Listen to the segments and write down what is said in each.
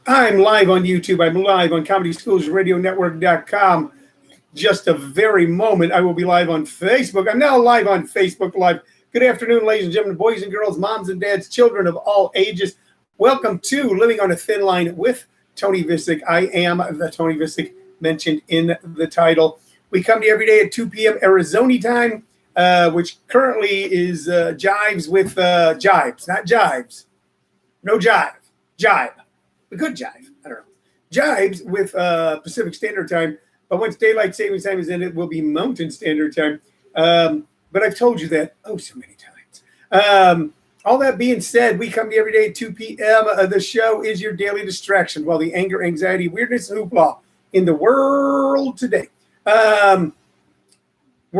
I'm live on YouTube. I'm live on ComedySchoolsRadioNetwork.com. Just a very moment, I will be live on Facebook. I'm now live on Facebook Live. Good afternoon, ladies and gentlemen, boys and girls, moms and dads, children of all ages. Welcome to Living on a Thin Line with Tony Vicich. I am the Tony Vicich mentioned in the title. We come to you every day at 2 p.m. Arizona time, which currently is jives with jibes, not jives. No jive. Jive. A good jive. I don't know. Jibes with Pacific Standard Time. But once daylight savings time is in, it will be Mountain Standard Time. But I've told you that so many times. All that being said, we come to you every day at 2 p.m. The show is your daily distraction while the anger, anxiety, weirdness, and hoopla in the world today. We're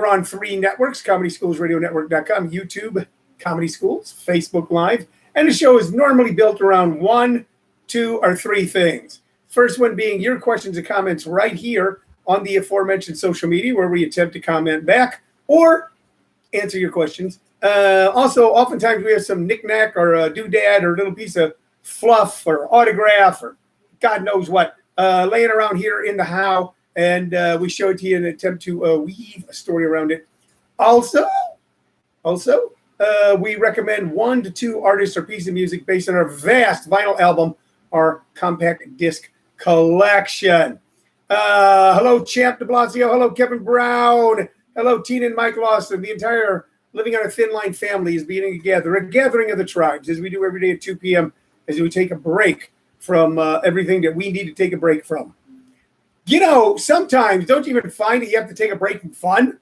on 3 networks, ComedySchoolsRadioNetwork.com, YouTube, Comedy Schools, Facebook Live. And the show is normally built around 1, 2, or 3 things. First one being your questions and comments right here on the aforementioned social media where we attempt to comment back or answer your questions. Also, oftentimes we have some knick-knack or a doodad or a little piece of fluff or autograph or God knows what laying around here in the how, and we show it to you in an attempt to weave a story around it. Also, we recommend 1 to 2 artists or pieces of music based on our vast vinyl album, our compact disc collection. Hello, Champ de Blasio. Hello, Kevin Brown. Hello, Tina and Mike Lawson. The entire Living on a Thin Line family is being together, a gathering of the tribes, as we do every day at 2 p.m., as we take a break from everything that we need to take a break from. You know, sometimes, don't you even find that you have to take a break from fun?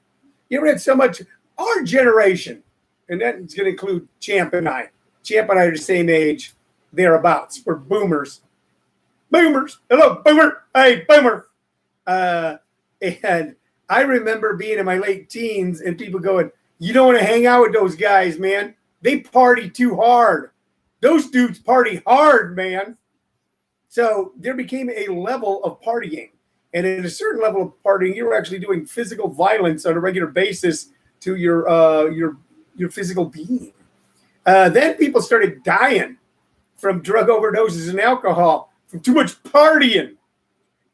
You ever had so much, our generation, and that's going to include Champ and I. Champ and I are the same age, thereabouts. We're boomers. Boomers. Hello, boomer. Hey, boomer. And I remember being in my late teens and people going, you don't want to hang out with those guys, man. They party too hard. Those dudes party hard, man. So there became a level of partying. And at a certain level of partying, you were actually doing physical violence on a regular basis to your physical being. Then people started dying from drug overdoses and alcohol, from too much partying.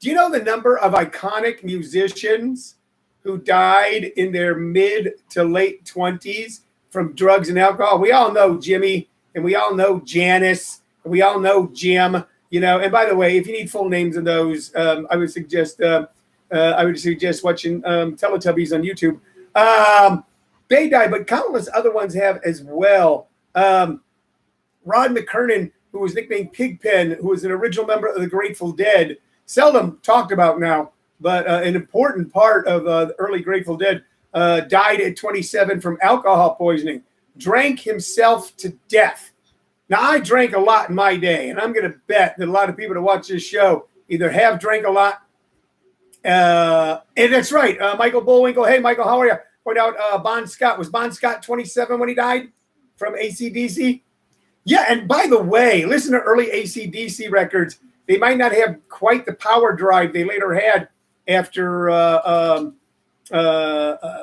Do you know the number of iconic musicians who died in their mid to late 20s from drugs and alcohol? We all know Jimmy, and we all know Janice, and we all know Jim. You know, and by the way, if you need full names of those, I would suggest watching Teletubbies on YouTube. They died, but countless other ones have as well. Rod McKernan, who was nicknamed Pigpen, who was an original member of the Grateful Dead, seldom talked about now, but an important part of the early Grateful Dead, died at 27 from alcohol poisoning, drank himself to death. Now, I drank a lot in my day, and I'm going to bet that a lot of people that watch this show either have drank a lot, and that's right, Michael Bullwinkle. Hey, Michael, how are you? Point out Bon Scott. Was Bon Scott 27 when he died from AC/DC? Yeah, and by the way, listen to early AC/DC records. They might not have quite the power drive they later had after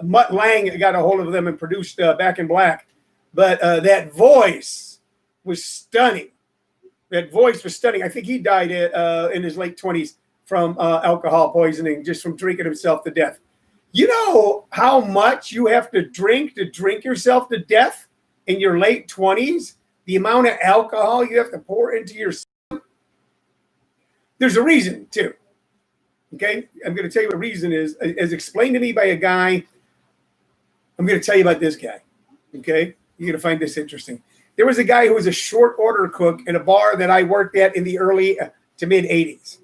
Mutt Lange got a hold of them and produced Back in Black. But that voice was stunning. I think he died in his late 20s from alcohol poisoning, just from drinking himself to death. You know how much you have to drink yourself to death in your late 20s? The amount of alcohol you have to pour into your system? There's a reason, too. Okay? I'm going to tell you what the reason is. As explained to me by a guy, I'm going to tell you about this guy. Okay? You're going to find this interesting. There was a guy who was a short order cook in a bar that I worked at in the early to mid 80s.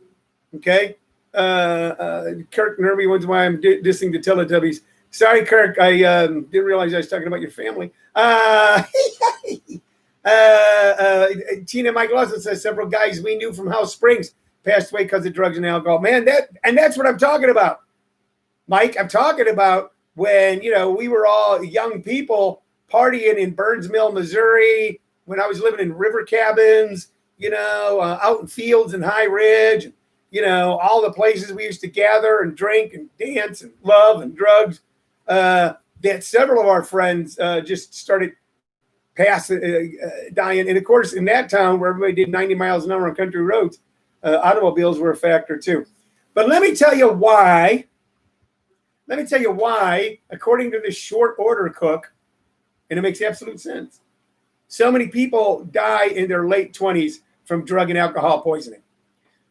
Okay? Kirk Nerby wonders why I'm dissing the Teletubbies. Sorry, Kirk. I didn't realize I was talking about your family. Tina Mike Lawson says several guys we knew from House Springs passed away because of drugs and alcohol. Man, that's what I'm talking about. Mike, I'm talking about when, we were all young people partying in Burns Mill, Missouri, when I was living in river cabins, out in fields in High Ridge, all the places we used to gather and drink and dance and love and drugs. That several of our friends just started dying. And of course, in that town where everybody did 90 miles an hour on country roads, automobiles were a factor too. But let me tell you why. Let me tell you why, according to this short order cook, and it makes absolute sense. So many people die in their late 20s from drug and alcohol poisoning.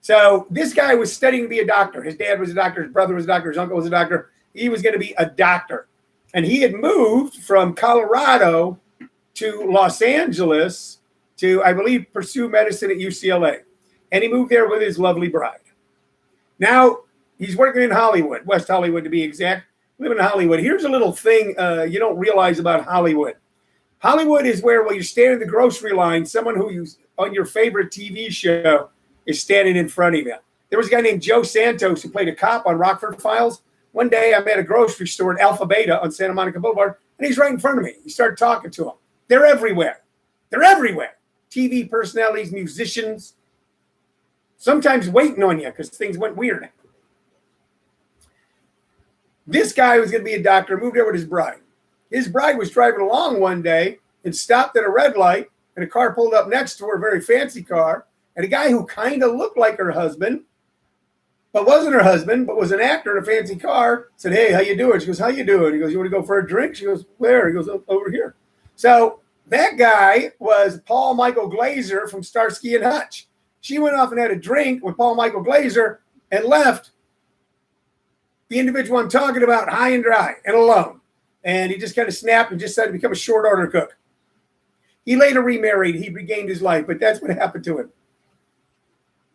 So this guy was studying to be a doctor. His dad was a doctor. His brother was a doctor. His uncle was a doctor. He was going to be a doctor. And he had moved from Colorado to Los Angeles to, I believe, pursue medicine at UCLA. And he moved there with his lovely bride. Now, he's working in Hollywood, West Hollywood to be exact, living in Hollywood. Here's a little thing you don't realize about Hollywood. Hollywood is where, while you're standing in the grocery line, someone who you on your favorite TV show is standing in front of you. There was a guy named Joe Santos who played a cop on Rockford Files. One day I'm at a grocery store in Alpha Beta on Santa Monica Boulevard, and he's right in front of me. You start talking to him. They're everywhere. They're everywhere. TV personalities, musicians, sometimes waiting on you because things went weird. This guy was going to be a doctor, moved over with his bride. His bride was driving along one day and stopped at a red light, and a car pulled up next to her, a very fancy car, and a guy who kind of looked like her husband, but wasn't her husband, but was an actor in a fancy car, said, "Hey, how you doing?" She goes, "How you doing?" He goes, "You want to go for a drink?" She goes, "Where?" He goes, "Over here." So that guy was Paul Michael Glaser from Starsky and Hutch. She went off and had a drink with Paul Michael Glaser and left the individual I'm talking about high and dry and alone. And he just kind of snapped and just decided to become a short order cook. He later remarried. He regained his life, but that's what happened to him.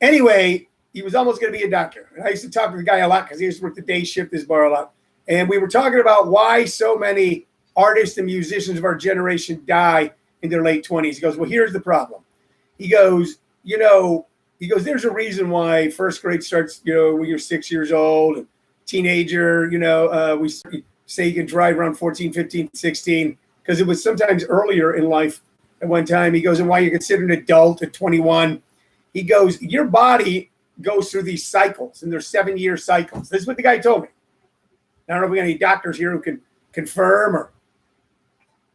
Anyway, he was almost going to be a doctor. And I used to talk to the guy a lot because he used to work the day shift this bar a lot. And we were talking about why so many artists and musicians of our generation die in their late 20s. He goes, "Well, here's the problem." He goes, "There's a reason why first grade starts, when you're 6 years old, and teenager, we say you can drive around 14, 15, 16, because it was sometimes earlier in life at one time." He goes, "And why you're considered an adult at 21. He goes, "Your body goes through these cycles, and they're 7-year cycles." This is what the guy told me. I don't know if we got any doctors here who can confirm or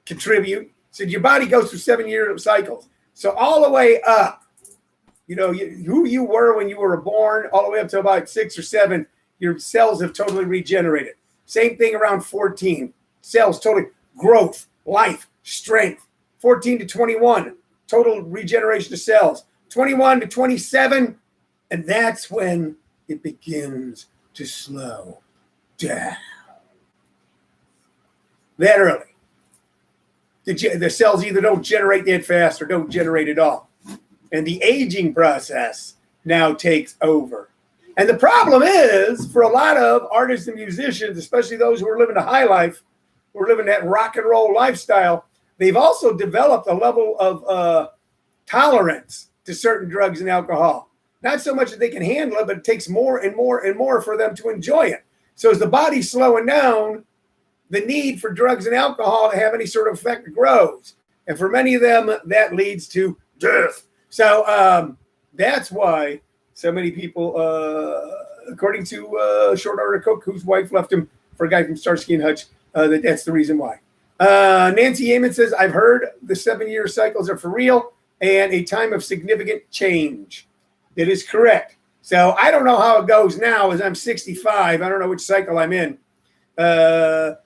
contribute. He said, your body goes through 7-year cycles. So all the way up, who you were when you were born, all the way up to about 6 or 7, your cells have totally regenerated. Same thing around 14. Cells, totally growth, life, strength. 14 to 21, total regeneration of cells. 21 to 27, and that's when it begins to slow down. That early. The cells either don't generate that fast or don't generate at all. And the aging process now takes over. And the problem is, for a lot of artists and musicians, especially those who are living a high life, who are living that rock and roll lifestyle, they've also developed a level of tolerance to certain drugs and alcohol. Not so much that they can handle it, but it takes more and more and more for them to enjoy it. So as the body's slowing down, the need for drugs and alcohol to have any sort of effect grows. And for many of them, that leads to death. So that's why so many people, according to Short Order Cook, whose wife left him for a guy from Starsky and Hutch, that's the reason why. Nancy Yeaman says, I've heard the 7-year cycles are for real and a time of significant change. That is correct. So I don't know how it goes now as I'm 65. I don't know which cycle I'm in.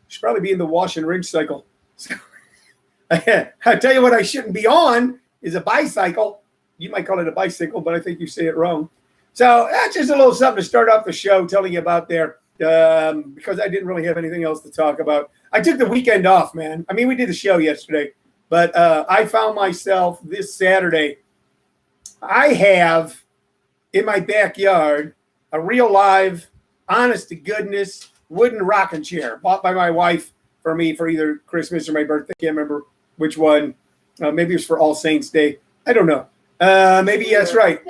Should probably be in the wash and rinse cycle. So, I tell you what I shouldn't be on is a bicycle. You might call it a bicycle, but I think you say it wrong. So that's just a little something to start off the show telling you about there, because I didn't really have anything else to talk about. I took the weekend off, man. I mean, we did the show yesterday, but I found myself this Saturday. I have in my backyard a real live, honest to goodness, wooden rocking chair bought by my wife for me for either Christmas or my birthday. I can't remember which one. Maybe it was for All Saints Day. I don't know. Maybe that's right.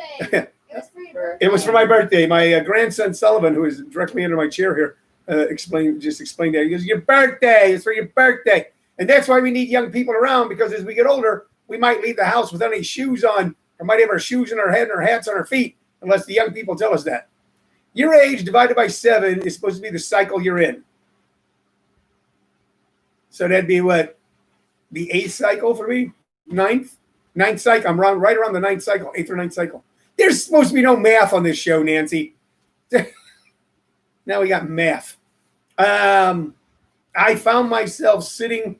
It was for my birthday. My grandson Sullivan, who is directly under my chair here, explained that. He goes, "Your birthday is for your birthday." And that's why we need young people around, because as we get older, we might leave the house without any shoes on, or might have our shoes in our head and our hats on our feet, unless the young people tell us that. Your age divided by 7 is supposed to be the cycle you're in. So that'd be what? The 8th cycle for me? 9th cycle. I'm right around the 9th cycle, 8th or 9th cycle. There's supposed to be no math on this show, Nancy. Now we got math. I found myself sitting,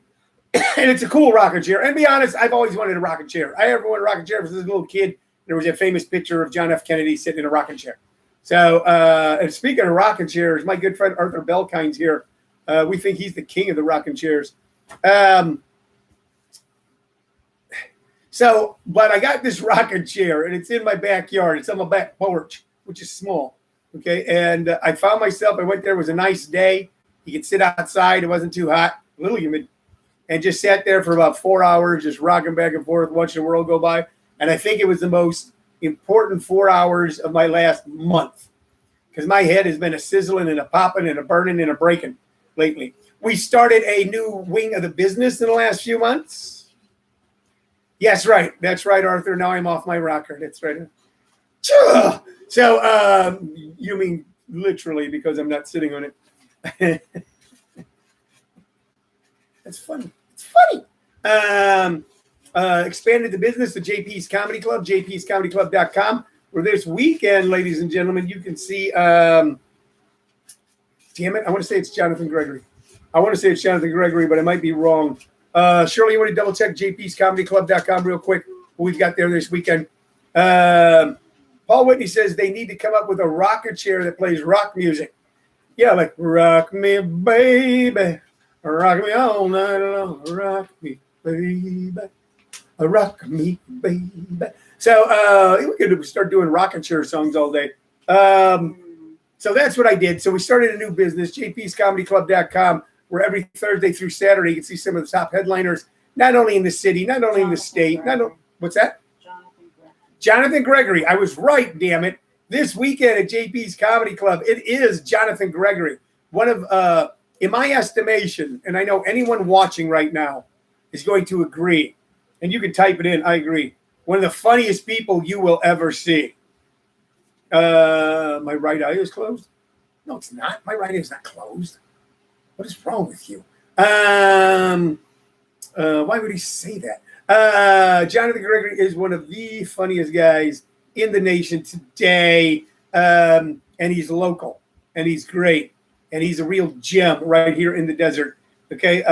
and it's a cool rocking chair. And to be honest, I've always wanted a rocking chair. I ever wanted a rocking chair since I was a little kid. There was a famous picture of John F. Kennedy sitting in a rocking chair. So, and speaking of rocking chairs, my good friend Arthur Belkind's here. We think he's the king of the rocking chairs. But I got this rocking chair, and it's in my backyard. It's on my back porch, which is small. Okay, and I found myself, I went there, it was a nice day. You could sit outside. It wasn't too hot, a little humid, and just sat there for about 4 hours, just rocking back and forth, watching the world go by. And I think it was the most important 4 hours of my last month because my head has been a sizzling and a popping and a burning and a breaking lately. We started a new wing of the business in the last few months. Yes, right. That's right, Arthur. Now I'm off my rocker. That's right. So you mean literally because I'm not sitting on it. That's funny. It's funny. Expanded the business to JP's Comedy Club, jpscomedyclub.com, where this weekend, ladies and gentlemen, you can see, damn it, I want to say it's Jonathan Gregory. But I might be wrong. Shirley, you want to double check jpscomedyclub.com real quick? What we've got there this weekend. Paul Whitney says they need to come up with a rocker chair that plays rock music. Yeah, like rock me, baby. Rock me all night long. Rock me, baby. Rock me, baby. So we could start doing rocking chair songs all day. So that's what I did. So we started a new business, jpscomedyclub.com, where every Thursday through Saturday you can see some of the top headliners, not only in the city, not only in the state. What's that? Jonathan Gregory. I was right, damn it. This weekend at JP's Comedy Club, it is Jonathan Gregory. One of, in my estimation, and I know anyone watching right now is going to agree, and you can type it in, I agree, one of the funniest people you will ever see. My right eye is closed? No, it's not. My right eye is not closed. What is wrong with you? Why would he say that? Jonathan Gregory is one of the funniest guys in the nation today, and he's local, and he's great, and he's a real gem right here in the desert. Okay,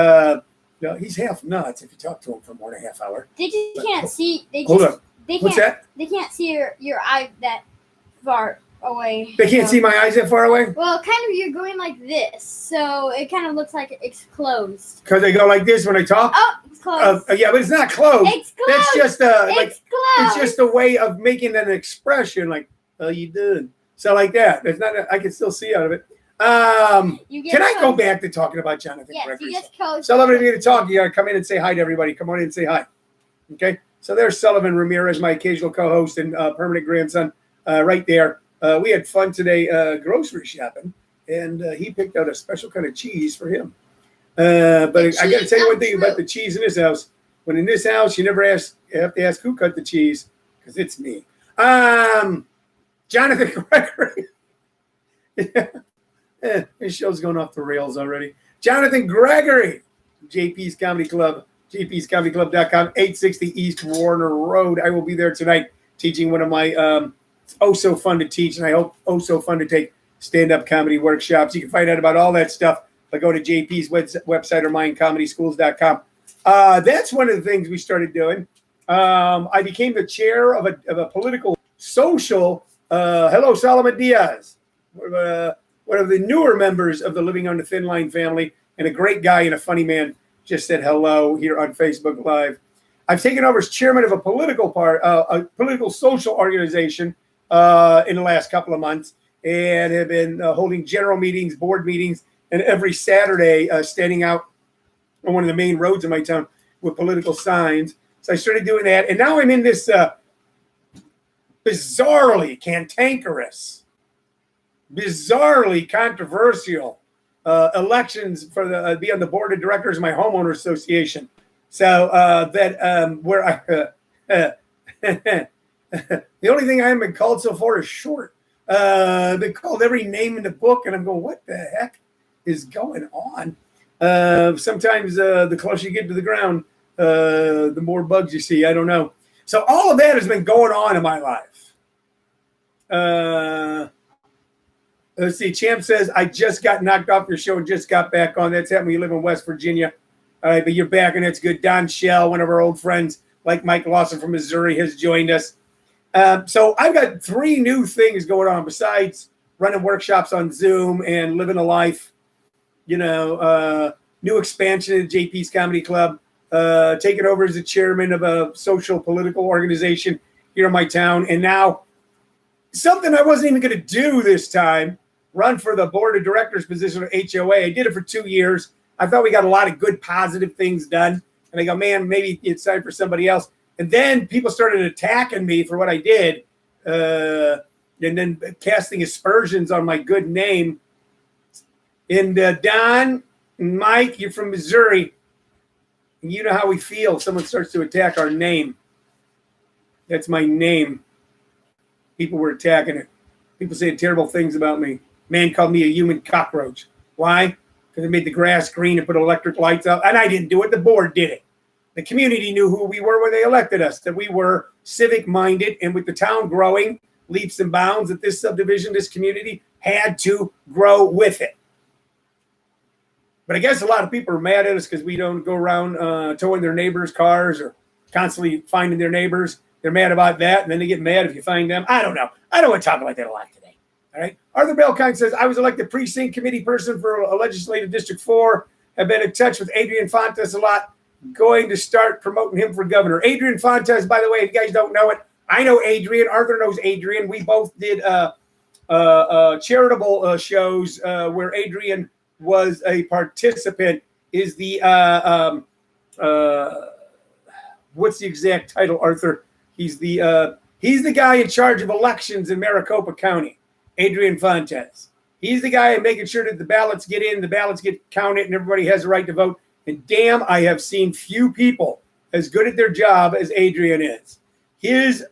he's half nuts if you talk to him for more than a half hour. They just can't see. Hold on. What's that? They can't see your eye that far away. They can't see my eyes that far away? Well, kind of, you're going like this, so it kind of looks like it's closed. Because I go like this when I talk? Oh, it's closed. Yeah, but it's not closed. It's closed. That's just closed. It's just a way of making an expression like, "How you doing?" So like that. It's not. I can still see out of it. Can I go back to talking about Jonathan Gregory? Yes, you get close. Sullivan, if you're going to talk, you got to come in and say hi to everybody. Come on in and say hi. Okay. So there's Sullivan Ramirez, my occasional co-host and permanent grandson, right there. We had fun today grocery shopping, and he picked out a special kind of cheese for him. But I got to tell you one thing about the cheese in this house. When in this house, you never have to ask who cut the cheese, because it's me. Jonathan Gregory. This show's going off the rails already. Jonathan Gregory, JP's Comedy Club, jpscomedyclub.com, 860 East Warner Road. I will be there tonight teaching one of my so fun to teach, and I hope so fun to take stand-up comedy workshops. You can find out about all that stuff by going to JP's website or minecomedyschools.com. That's one of the things we started doing. I became the chair of a political social. Hello, Solomon Diaz. One of the newer members of the Living on the Thin Line family, and a great guy and a funny man, just said hello here on Facebook Live. I've taken over as chairman of a political social organization in the last couple of months, and have been holding general meetings, board meetings, and every Saturday standing out on one of the main roads in my town with political signs. So I started doing that, and now I'm in this bizarrely cantankerous, bizarrely controversial elections for be on the board of directors of my homeowner association. So where I the only thing I haven't been called so far is short. I've been called every name in the book, and I'm going, what the heck is going on? Sometimes the closer you get to the ground, the more bugs you see. I don't know. So all of that has been going on in my life. Let's see. Champ says, I just got knocked off your show and just got back on. That's happening. You live in West Virginia. All right, but you're back, and that's good. Don Shell, one of our old friends, like Mike Lawson from Missouri, has joined us. So I've got 3 new things going on besides running workshops on Zoom and living a life. New expansion at JP's Comedy Club, taking over as the chairman of a social political organization here in my town. And now something I wasn't even going to do this time, run for the board of directors position of HOA. I did it for 2 years. I thought we got a lot of good, positive things done. And I go, man, maybe it's time for somebody else. And then people started attacking me for what I did, and then casting aspersions on my good name. And Don, Mike, you're from Missouri. And you know how we feel if someone starts to attack our name. That's my name. People were attacking it. People saying terrible things about me. Man called me a human cockroach. Why? Because they made the grass green and put electric lights out. And I didn't do it. The board did it. The community knew who we were when they elected us, that we were civic-minded. And with the town growing leaps and bounds, that this subdivision, this community, had to grow with it. But I guess a lot of people are mad at us because we don't go around towing their neighbors' cars or constantly finding their neighbors. They're mad about that, and then they get mad if you find them. I don't know. I don't want to talk about that a lot today. All right. Arthur Belkind says, I was elected precinct committee person for a legislative district 4. Have been in touch with Adrian Fontes a lot. Going to start promoting him for governor. Adrian Fontes, by the way, if you guys don't know it, I know Adrian. Arthur knows Adrian. We both did charitable shows where Adrian was a participant. Is the what's the exact title, Arthur? He's the guy in charge of elections in Maricopa County, Adrian Fontes. He's the guy making sure that the ballots get in, the ballots get counted, and everybody has a right to vote. And damn, I have seen few people as good at their job as Adrian is. His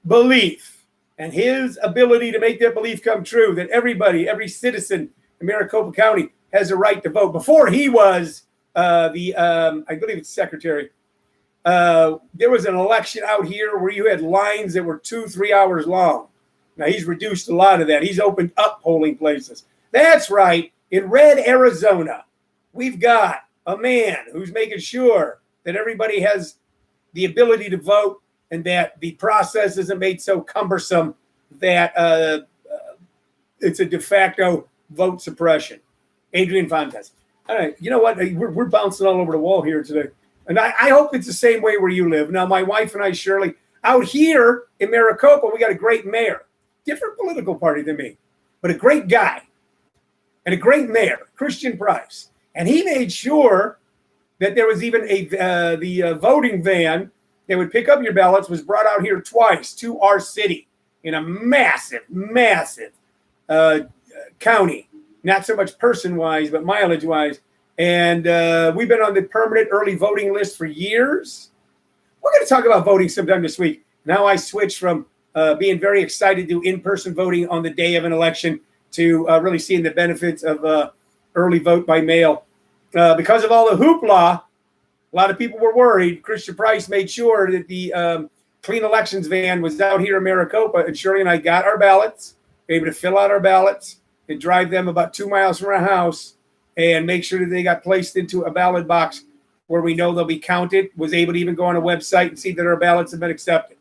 belief and his ability to make that belief come true, that everybody, every citizen in Maricopa County has a right to vote. Before he was I believe it's secretary, there was an election out here where you had lines that were 2-3 hours long. Now, he's reduced a lot of that. He's opened up polling places. That's right. In Red, Arizona, we've got a man who's making sure that everybody has the ability to vote and that the process isn't made so cumbersome that it's a de facto vote suppression. Adrian Fontes. All right. You know what? We're bouncing all over the wall here today. And I hope it's the same way where you live. Now, my wife and I, Shirley, out here in Maricopa, we got a great mayor. Different political party than me, but a great guy and a great mayor, Christian Price. And he made sure that there was even the voting van that would pick up your ballots was brought out here twice to our city in a massive, massive county. Not so much person-wise, but mileage-wise. And we've been on the permanent early voting list for years. We're going to talk about voting sometime this week. Now I switched from being very excited to do in-person voting on the day of an election to really seeing the benefits of early vote by mail. Because of all the hoopla, a lot of people were worried. Christian Price made sure that the Clean Elections van was out here in Maricopa, and Shirley and I got our ballots, able to fill out our ballots and drive them about 2 miles from our house and make sure that they got placed into a ballot box where we know they'll be counted, was able to even go on a website and see that our ballots have been accepted.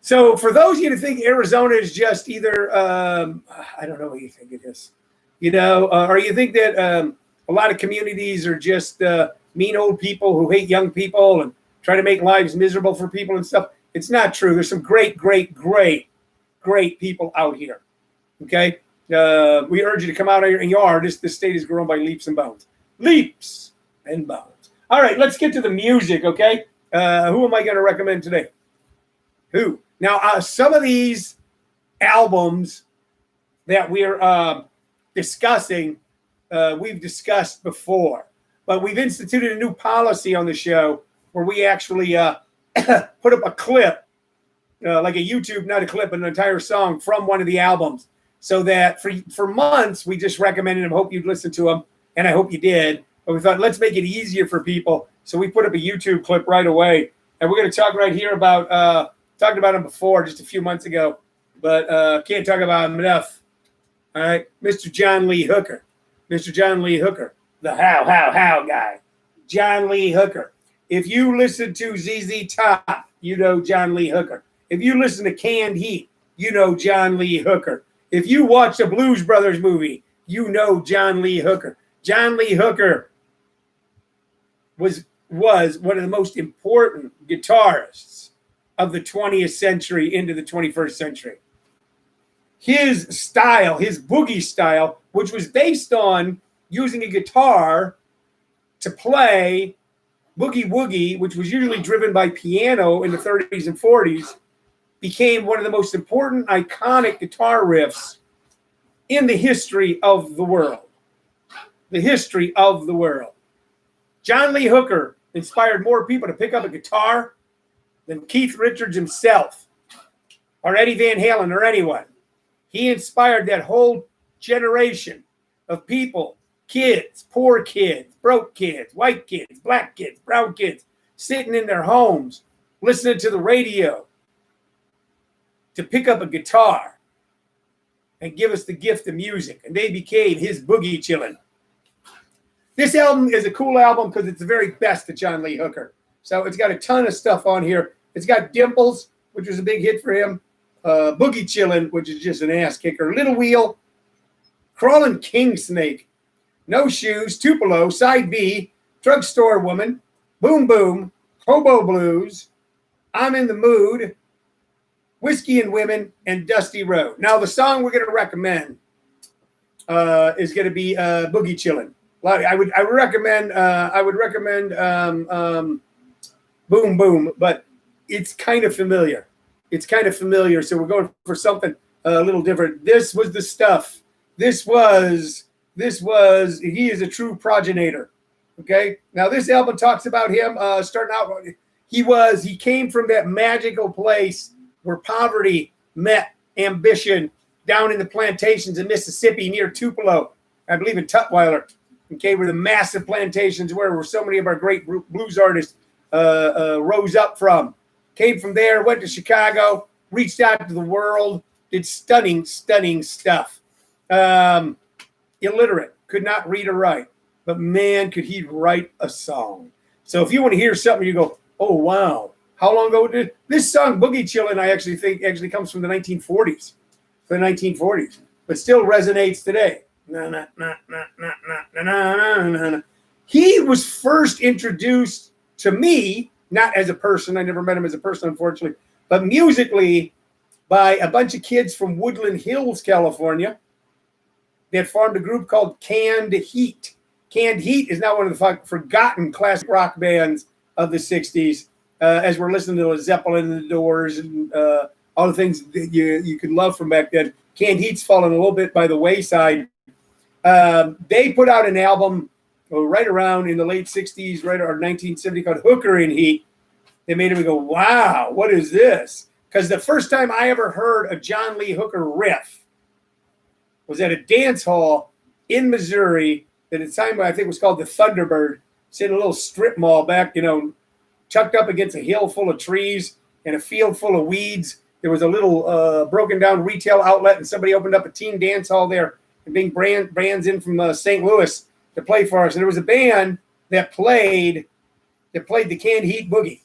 So for those of you to think Arizona is just either, I don't know what you think it is, or you think that a lot of communities are just mean old people who hate young people and try to make lives miserable for people and stuff. It's not true. There's some great, great, great, great people out here. Okay? We urge you to come out here, and you are. This state is growing by leaps and bounds. Leaps and bounds. All right, let's get to the music, okay? Who am I going to recommend today? Who? Now, some of these albums that we're discussing, we've discussed before. But we've instituted a new policy on the show where we actually put up a clip, like a YouTube, not a clip, but an entire song from one of the albums. So that for months, we just recommended them, hope you'd listen to them, and I hope you did. But we thought, let's make it easier for people. So we put up a YouTube clip right away. And we're going to talk right here about Talked about him before, just a few months ago, but can't talk about him enough. All right, Mr. John Lee Hooker. Mr. John Lee Hooker, the how guy. John Lee Hooker. If you listen to ZZ Top, you know John Lee Hooker. If you listen to Canned Heat, you know John Lee Hooker. If you watch a Blues Brothers movie, you know John Lee Hooker. John Lee Hooker was one of the most important guitarists of the 20th century into the 21st century. His style, his boogie style, which was based on using a guitar to play boogie woogie, which was usually driven by piano in the 30s and 40s, became one of the most important iconic guitar riffs in the history of the world. The history of the world. John Lee Hooker inspired more people to pick up a guitar than Keith Richards himself or Eddie Van Halen or anyone. He inspired that whole generation of people, kids, poor kids, broke kids, white kids, black kids, brown kids, sitting in their homes, listening to the radio, to pick up a guitar and give us the gift of music. And they became his boogie chillin'. This album is a cool album because it's the very best of John Lee Hooker. So it's got a ton of stuff on here. It's got Dimples, which was a big hit for him. Boogie Chillin', which is just an ass kicker. Little Wheel, Crawlin' King Snake, No Shoes, Tupelo, Side B, Drugstore Woman, Boom Boom, Hobo Blues, I'm in the Mood, Whiskey and Women, and Dusty Road. Now, the song we're going to recommend is going to be Boogie Chillin'. I would recommend Boom Boom, but it's kind of familiar. It's kind of familiar, so we're going for something a little different. This was the stuff. He is a true progenitor. Okay. Now this album talks about him starting out. He came from that magical place where poverty met ambition down in the plantations in Mississippi near Tupelo, I believe in Tutwiler. Okay, where the massive plantations where so many of our great blues artists rose up from. Came from there, went to Chicago, reached out to the world, did stunning, stunning stuff. Illiterate, could not read or write, but man, could he write a song. So if you want to hear something, you go, oh, wow. How long ago did this song, Boogie Chillin', I actually think comes from the 1940s. The 1940s, but still resonates today. He was first introduced to me, not as a person. I never met him as a person, unfortunately, but musically by a bunch of kids from Woodland Hills, California, that formed a group called Canned Heat. Canned Heat is now one of the forgotten classic rock bands of the 60s, as we're listening to the Zeppelin and the Doors and all the things that you could love from back then. Canned Heat's fallen a little bit by the wayside. They put out an album right around in the late 60s, right around 1970, called Hooker and Heat. They made him go, wow, what is this? Because the first time I ever heard a John Lee Hooker riff was at a dance hall in Missouri that at the time I think was called the Thunderbird. It's in a little strip mall back, chucked up against a hill full of trees and a field full of weeds. There was a little broken down retail outlet, and somebody opened up a teen dance hall there and being bands in from St. Louis to play for us. And there was a band that played the Canned Heat Boogie.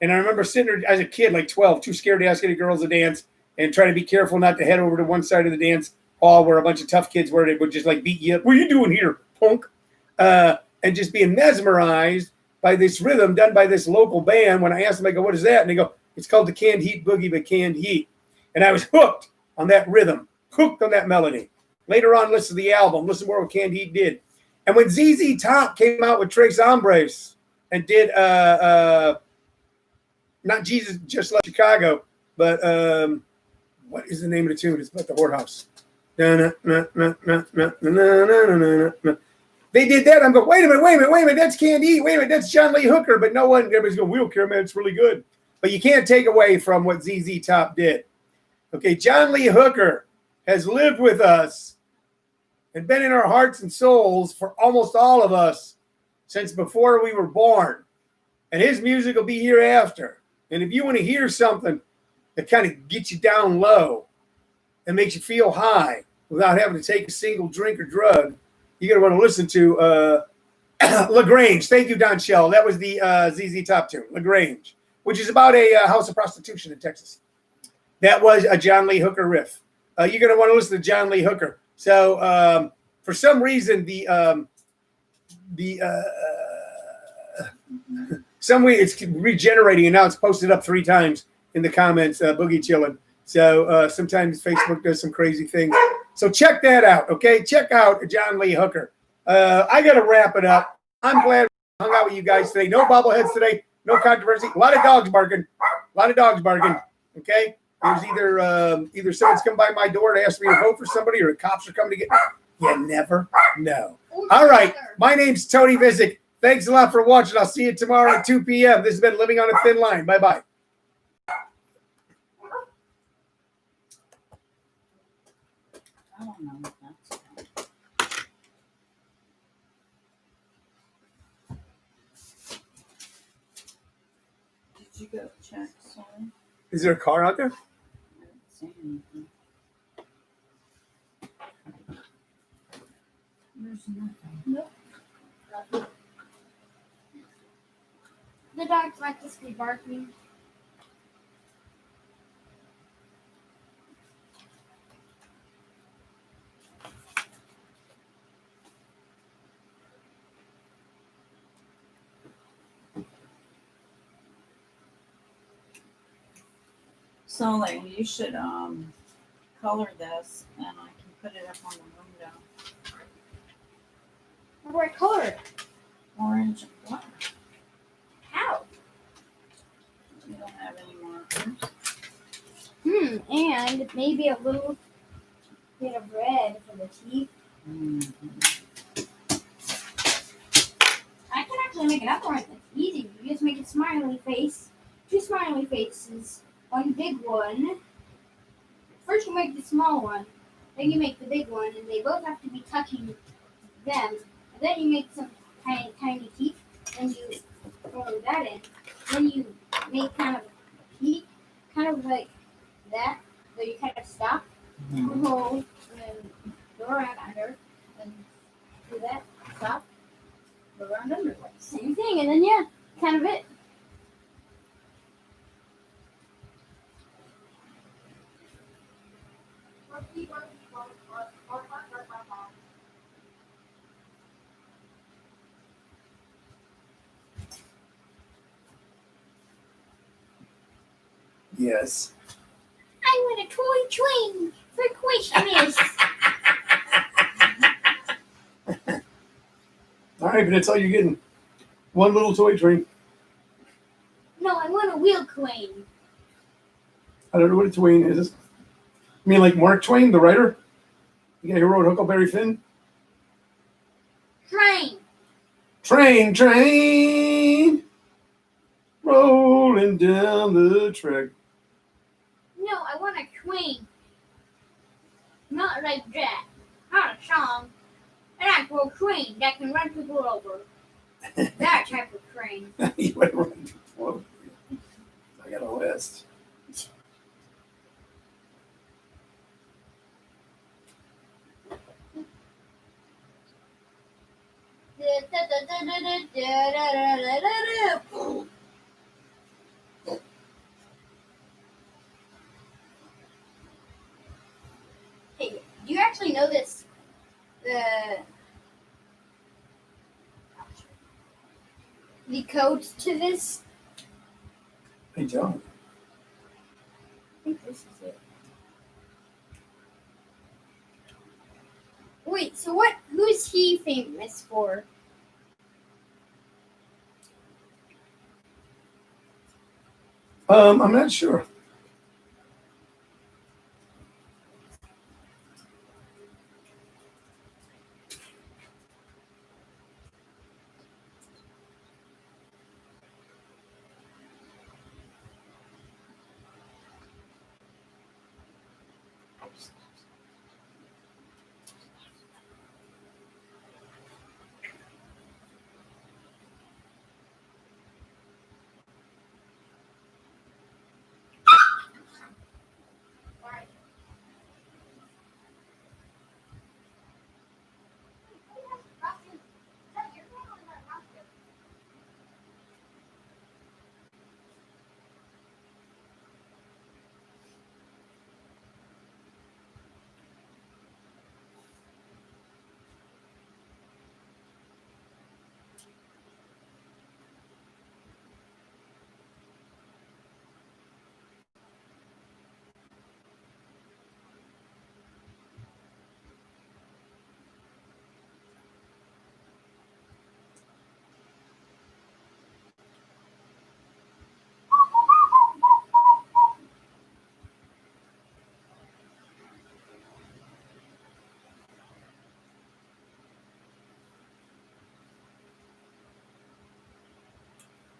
And I remember sitting there as a kid, like 12, too scared to ask any girls to dance and trying to be careful not to head over to one side of the dance hall where a bunch of tough kids were. They would just like beat you up. What are you doing here, punk? And just being mesmerized by this rhythm done by this local band. When I asked them, I go, what is that? And they go, it's called the Canned Heat Boogie by Canned Heat. And I was hooked on that rhythm, hooked on that melody. Later on, listen to the album, listen to what Canned Heat did. And when ZZ Top came out with Tres Hombres and did not Jesus Just Left Chicago, but what is the name of the tune? It's about the whorehouse. They did that. I'm going, wait a minute, that's Canned Heat. Wait a minute, that's John Lee Hooker. But no one, everybody's going, we don't care, man, it's really good. But you can't take away from what ZZ Top did. Okay, John Lee Hooker has lived with us and been in our hearts and souls for almost all of us since before we were born. And his music will be hereafter. And if you want to hear something that kind of gets you down low and makes you feel high without having to take a single drink or drug, you're going to want to listen to LaGrange. Thank you, Don Shell. That was the ZZ Top tune, LaGrange, which is about a house of prostitution in Texas. That was a John Lee Hooker riff. You're going to want to listen to John Lee Hooker. So for some reason, some way it's regenerating, and now it's posted up 3 times in the comments, Boogie Chillin'. So sometimes Facebook does some crazy things. So check that out, okay? Check out John Lee Hooker. I got to wrap it up. I'm glad I hung out with you guys today. No bobbleheads today. No controversy. A lot of dogs barking. Okay? There's either someone's come by my door to ask me to vote for somebody, or the cops are coming to get me. You never know. All right. My name's Tony Vicich. Thanks a lot for watching. I'll see you tomorrow at 2 p.m. This has been Living on a Thin Line. Bye-bye. I don't know if that's Did you go check, sorry? Is there a car out there? I didn't see anything. There's nothing. Nope. The dogs like to be barking. So, like, you should color this, and I can put it up on the window. What color? Orange and black. How? You don't have any markers. And maybe a little bit of red for the teeth. Mm-hmm. I can actually make another one. It's easy. You just make a smiley face. 2 smiley faces. 1 big one. First you make the small one. Then you make the big one. And they both have to be touching them. And then you make some tiny teeth. Then you throw that in. Then you make kind of a peak. Kind of like that. So you kind of stop. Hold. And then go around under. And do that. Stop. Go around under. Like same thing. And then yeah. Kind of it. Yes. I want a toy train for Christmas. All right, but that's all you're getting. 1 little toy train. No, I want a wheel train. I don't know what a twain is. You mean like Mark Twain, the writer? The guy who wrote Huckleberry Finn? Train. Train, rolling down the track. No, I want a train. Not like that. Not a song. An actual train that can run people over. That type of train. You might run before. I got a list. Hey, do you actually know this? The codes to this? I don't. I think this is it. Wait, so who's he famous for? I'm not sure.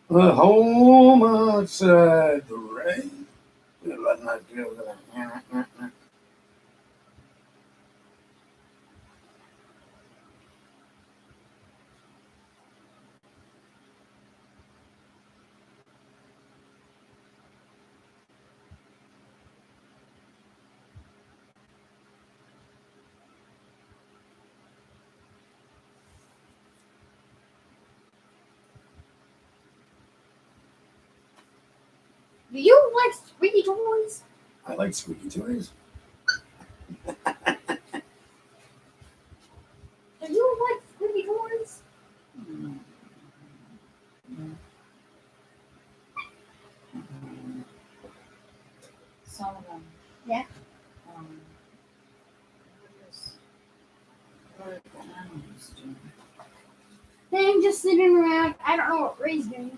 Home outside the rain. Do you like squeaky toys? I like squeaky toys. Do you like squeaky toys? Mm. Some of them. Yeah. What are the animals doing? They're just sitting around. I don't know what Ray's doing.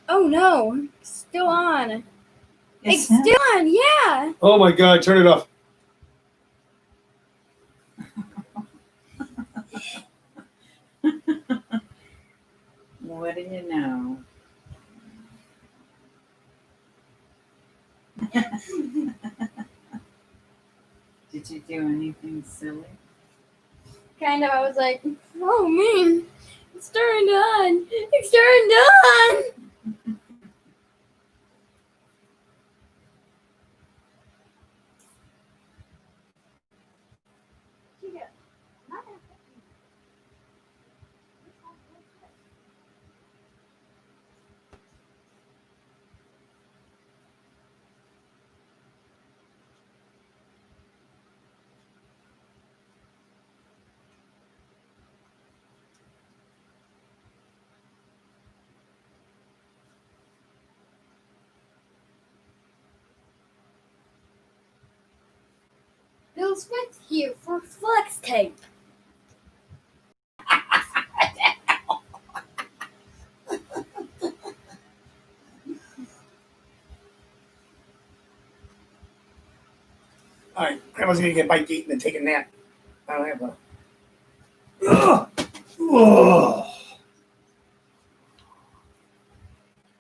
Oh no, still on. It's still on, yeah. Oh my God, turn it off. What do you know? Did you do anything silly? Kind of, I was like, oh man, It's turned on. It's turned on. Bill Smith here for flex tape. All right, Grandma's gonna get a bite to eat and then take a nap. I don't have a. Ugh. Ugh.